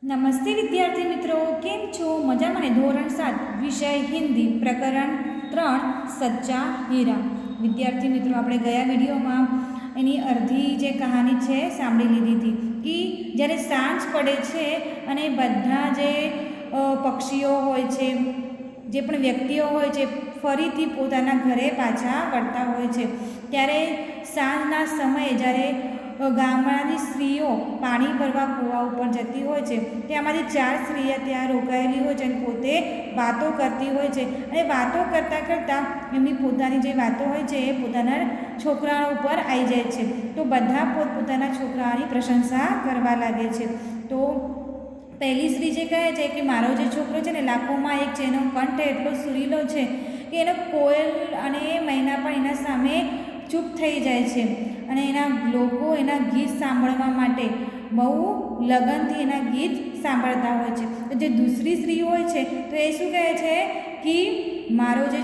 નમસ્તે વિદ્યાર્થી મિત્રો, કેમ છો? મજામાં ને? ધોરણ 7 વિષય હિન્દી પ્રકરણ 3 સચ્ચા હીરા. વિદ્યાર્થી મિત્રો, આપણે ગયા વિડીયોમાં એની અડધી જે કહાની છે સાંભળી લીધી હતી કે જ્યારે સાંજ પડે છે અને બધા જે પક્ષીઓ હોય છે, જે પણ વ્યક્તિઓ હોય છે, ફરીથી પોતાના ઘરે પાછા વળતા હોય છે, ત્યારે સાંજના સમયે જ્યારે ગામડાની સ્ત્રીઓ પાણી ભરવા કૂવા ઉપર જતી હોય છે, ત્યાંમાંથી 4 સ્ત્રીઓ ત્યાં રોકાયેલી હોય છે અને પોતે વાતો કરતી હોય છે. અને વાતો કરતાં કરતાં એમની પોતાની જે વાતો હોય છે એ પોતાના છોકરાઓ ઉપર આવી જાય છે. તો બધા પોતપોતાના છોકરાઓની પ્રશંસા કરવા લાગે છે. તો પહેલી સ્ત્રી જે કહે છે કે મારો જે છોકરો છે ને લાખોમાં એક છે, એનો કંઠ એટલો સુરીલો છે કે એનો કોયલ અને મૈના પણ એના સામે ચૂપ થઈ જાય છે અને એના લોકો એના ગીત સાંભળવા માટે બહુ લગનથી એના ગીત સાંભળતા હોય છે. તો જે દૂસરી સ્ત્રી હોય છે તો એ શું કહે છે કે મારો જે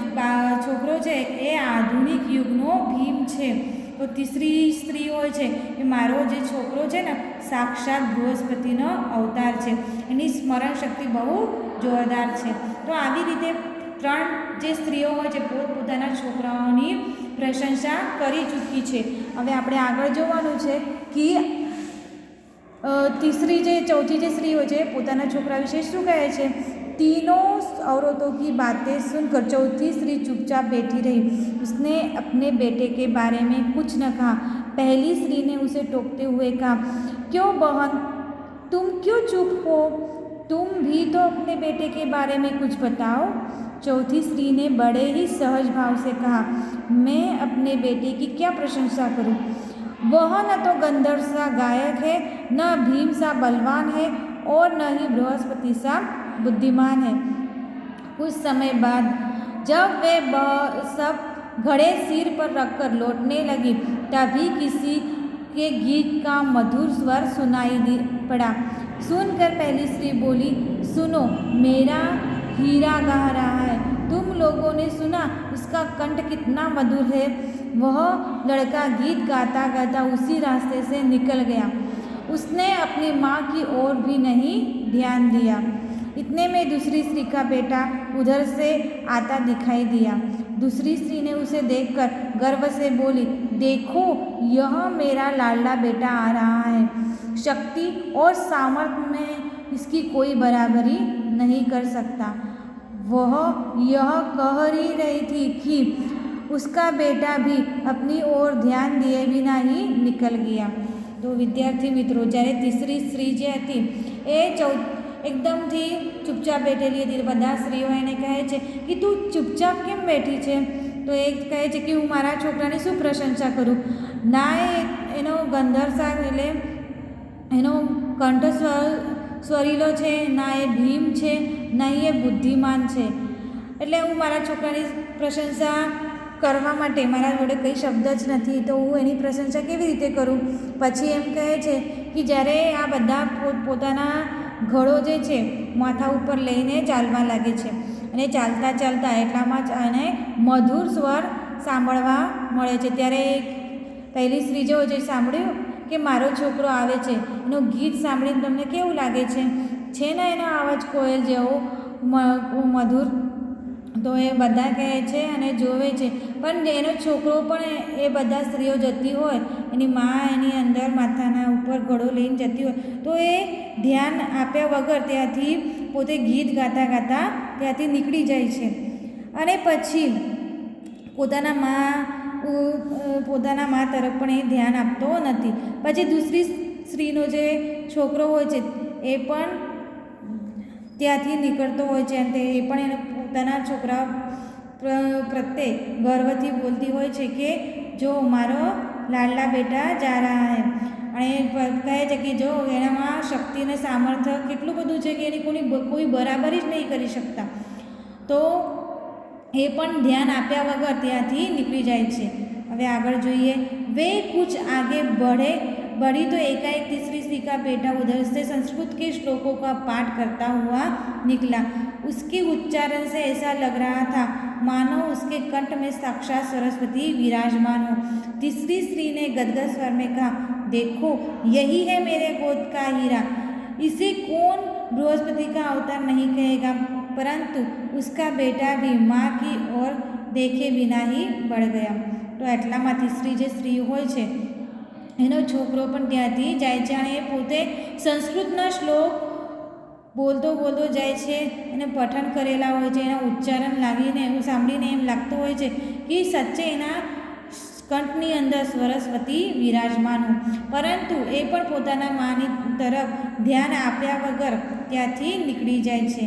છોકરો છે એ આધુનિક યુગનો ભીમ છે. તો તીસરી સ્ત્રી હોય છે કે મારો જે છોકરો છે ને સાક્ષાત બૃહસ્પતિનો અવતાર છે, એની સ્મરણ શક્તિ બહુ જોરદાર છે. તો આવી રીતે 3 જે સ્ત્રીઓ હોય છે પોતપોતાના છોકરાઓની પ્રશંસા કરી ચૂકી છે. હવે આપણે આગળ જોવાનું છે કે ચોથી જે સ્ત્રી હોય છે પોતાના છોકરા વિશે શું કહે છે. तीनों औरतों की बातें सुनकर चौथी स्त्री चुपचाप बैठी रही. उसने अपने बेटे के बारे में कुछ न कहा. पहली स्त्री ने उसे टोकते हुए कहा, क्यों बहन, तुम क्यों चुप हो? तुम भी तो अपने बेटे के बारे में कुछ बताओ. चौथी स्त्री ने बड़े ही सहज भाव से कहा, मैं अपने बेटे की क्या प्रशंसा करूं? वह न तो गंधर्व सा गायक है, न भीम सा बलवान है और न ही बृहस्पति सा बुद्धिमान है. कुछ समय बाद जब वे सब घड़े सिर पर रखकर लौटने लगी, तभी किसी के गीत का मधुर स्वर सुनाई पड़ा. सुनकर पहली स्त्री बोली, सुनो, मेरा हीरा गा रहा है. तुम लोगों ने सुना उसका कंठ कितना मधुर है. वह लड़का गीत गाता गाता उसी रास्ते से निकल गया. उसने अपनी माँ की ओर भी नहीं ध्यान दिया. इतने में दूसरी स्त्री का बेटा उधर से आता दिखाई दिया. दूसरी स्त्री ने उसे देखकर गर्व से बोली, देखो, यह मेरा लाडला बेटा आ रहा है. शक्ति और सामर्थ्य में इसकी कोई बराबरी नहीं कर सकता. वह यह कह ही रही थी कि उसका बेटा भी अपनी ओर ध्यान दिए बिना ही निकल गया. तो विद्यार्थी मित्रों, જ્યારે તીસરી સ્ત્રી જે હતી એ એકદમથી ચૂપચાપ બેઠેલી હતી. બધા સ્ત્રીઓ એને કહે છે કે તું ચૂપચાપ કેમ બેઠી છે? તો એ કહે છે કે હું મારા છોકરાની શું પ્રશંસા કરું? ના એનો ગંધર્વ એટલે એનો કંઠ સ્વરીલો છે, ના એ ભીમ છે, ના એ બુદ્ધિમાન છે. એટલે હું મારા છોકરાની પ્રશંસા કરવા માટે મારા જોડે કંઈ શબ્દ જ નથી, તો હું એની પ્રશંસા કેવી રીતે કરું? પછી એમ કહે છે કે જ્યારે આ બધા પોતાના ઘડો જે છે માથા ઉપર લઈને ચાલવા લાગે છે અને ચાલતા ચાલતા એટલામાં જ એને મધુર સ્વર સાંભળવા મળે છે. ત્યારે પહેલી સ્ત્રી જો જે સાંભળ્યું કે મારો છોકરો આવે છે, એનું ગીત સાંભળીને તમને કેવું લાગે છે ને એનો અવાજ કોયલ જેવો મધુર. તો એ બધા કહે છે અને જોવે છે, પણ એનો છોકરો પણ એ બધા સ્ત્રીઓ જતી હોય, એની મા એની અંદર માથાના ઉપર ઘડો લઈને જતી હોય, તો એ ધ્યાન આપ્યા વગર ત્યાંથી પોતે ગીત ગાતા ગાતા ત્યાંથી નીકળી જાય છે. અને પછી પોતાના મા તરફ પણ એ ધ્યાન આપતો નથી. પછી દૂસરી સ્ત્રીનો જે છોકરો હોય છે એ પણ ત્યાંથી નીકળતો હોય છે અને એ પણ એને પોતાના છોકરા પ્રત્યે ગર્વથી બોલતી હોય છે કે જો મારો લાડલા બેટા જા રહા હૈ. અને કહે છે કે જો એનામાં શક્તિ અને સામર્થ્ય કેટલું બધું છે કે એની કોઈ બરાબરી જ નહીં કરી શકતા. તો એ પણ ધ્યાન આપ્યા વગર ત્યાંથી નીકળી જાય છે. હવે આગળ જોઈએ. वे कुछ आगे बढ़ी तो एकाएक तीसरी स्त्री का बेटा उधर से संस्कृत के श्लोकों का पाठ करता हुआ निकला. उसके उच्चारण से ऐसा लग रहा था मानो उसके कंठ में साक्षात सरस्वती विराजमान हो. तीसरी स्त्री ने गदगद स्वर में कहा, देखो, यही है मेरे गोद का हीरा. इसे कौन बृहस्पति का अवतार नहीं कहेगा, परंतु उसका बेटा भी माँ की ओर देखे बिना ही बढ़ गया। तो એટલામાંથી સ્ત્રી જે સ્ત્રી હોય છે એનો છોકરો પણ ત્યાંથી જાય છે અને એ પોતે સંસ્કૃતના શ્લોક બોલતો જાય છે અને પઠન કરેલા હોય છે, એના ઉચ્ચારણ લાગીને એવું સાંભળીને એમ લાગતું હોય છે કે સચ્ચે એના કંઠની અંદર સરસ્વતી વિરાજમાન હોય, પરંતુ એ પણ પોતાના માની તરફ ધ્યાન આપ્યા વગર ત્યાંથી નીકળી જાય છે।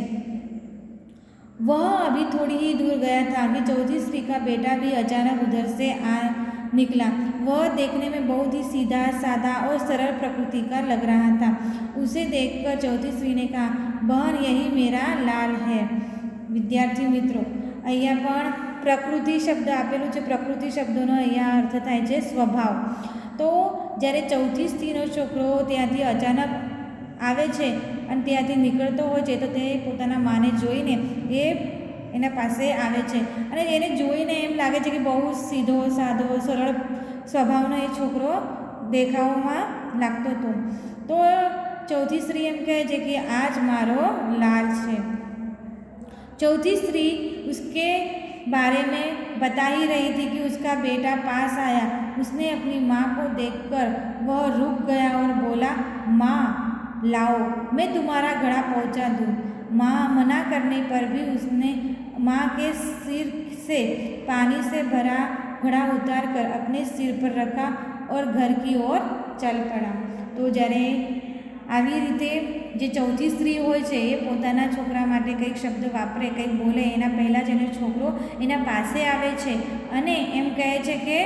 वह अभी थोड़ी ही दूर गया था कि चौथी स्त्री का बेटा भी अचानक उधर से आ निकला। वह देखने में बहुत ही सीधा साधा और सरल प्रकृति का लग रहा था। उसे देखकर चौथी स्त्री ने कहा, बहन यही मेरा लाल है। विद्यार्थी मित्रों, અહીંયા પણ પ્રકૃતિ શબ્દ આપેલું છે। પ્રકૃતિ શબ્દનો અહીંયા અર્થ થાય છે સ્વભાવ। તો જ્યારે ચૌથી સ્ત્રીનો છોકરો ત્યાંથી અચાનક આવે છે અને ત્યાંથી નીકળતો હોય છે તો તે પોતાના માને જોઈને એ એના પાસે આવે છે અને એને જોઈને એમ લાગે છે કે બહુ સીધો સાદો સરળ સ્વભાવનો એ છોકરો દેખાવમાં લાગતો હતો। તો ચૌથી સ્ત્રી એમ કહે છે કે આ જ મારો લાલ છે। चौथी स्त्री उसके बारे में बता ही रही थी कि उसका बेटा पास आया। उसने अपनी माँ को देखकर वह रुक गया और बोला, माँ लाओ, मैं तुम्हारा घड़ा पहुँचा दूँ। माँ मना करने पर भी उसने माँ के सिर से पानी से भरा घड़ा उतार कर अपने सिर पर रखा और घर की ओर चल पड़ा। तो જ્યારે આવી રીતે જે ચૌથી સ્ત્રી હોય છે એ પોતાના છોકરા માટે કંઈક શબ્દ વાપરે, કંઈક બોલે એના પહેલાં જ એનો છોકરો એના પાસે આવે છે અને એમ કહે છે કે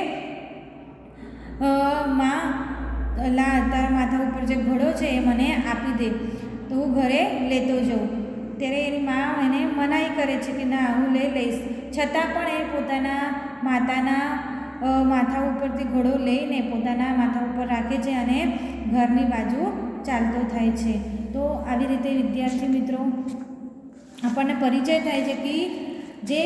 માં લા તારા માથા ઉપર જે ઘડો છે એ મને આપી દે તો હું ઘરે લેતો જાઉં। ત્યારે એની માં એને મનાઈ કરે છે કે ના હું લઈ લઈશ, છતાં પણ એ પોતાના માતાના માથા ઉપરથી ઘડો લઈને પોતાના માથા ઉપર રાખે છે અને ઘરની બાજુ ચાલતો થાય છે। તો આવી રીતે વિદ્યાર્થી મિત્રો આપણને પરિચય થાય છે કે જે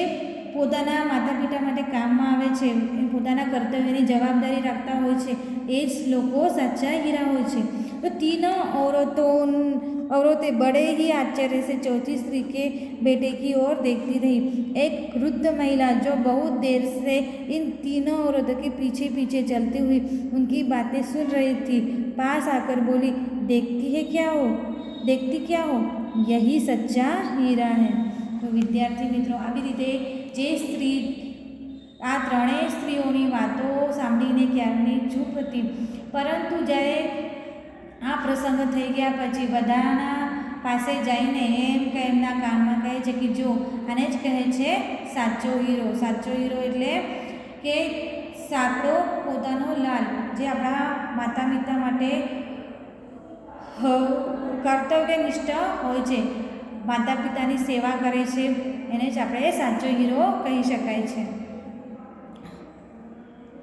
પોતાના માતા પિતા માટે કામમાં આવે છે, પોતાના કર્તવ્યની જવાબદારી રાખતા હોય છે, એ જ લોકો સાચા હીરા હોય છે। तो तीनों औरतें बड़े ही आश्चर्य से चौथी स्त्री के बेटे की ओर देखती रही। एक वृद्ध महिला जो बहुत देर से इन तीनों औरतों के पीछे पीछे चलती हुई उनकी बातें सुन रही थी, पास आकर बोली, देखती क्या हो, यही सच्चा हीरा है। तो विद्यार्थी मित्रों આવી રીતે જે સ્ત્રી આ ત્રણેય સ્ત્રીઓની વાતો સાંભળીને ક્યારની ચૂપ હતી, પરંતુ જ્યારે આ પ્રસંગ થઈ ગયા પછી બધાના પાસે જઈને એમ કે એમના કાનમાં કહે છે કે જો આને જ કહે છે સાચો હીરો। સાચો હીરો એટલે કે સાંકડો પોતાનો લાલ, જે આપણા માતા પિતા માટે કર્તવ્યનિષ્ઠ હોય છે, માતા પિતાની સેવા કરે છે, એને જ આપણે સાચો હીરો કહી શકાય છે।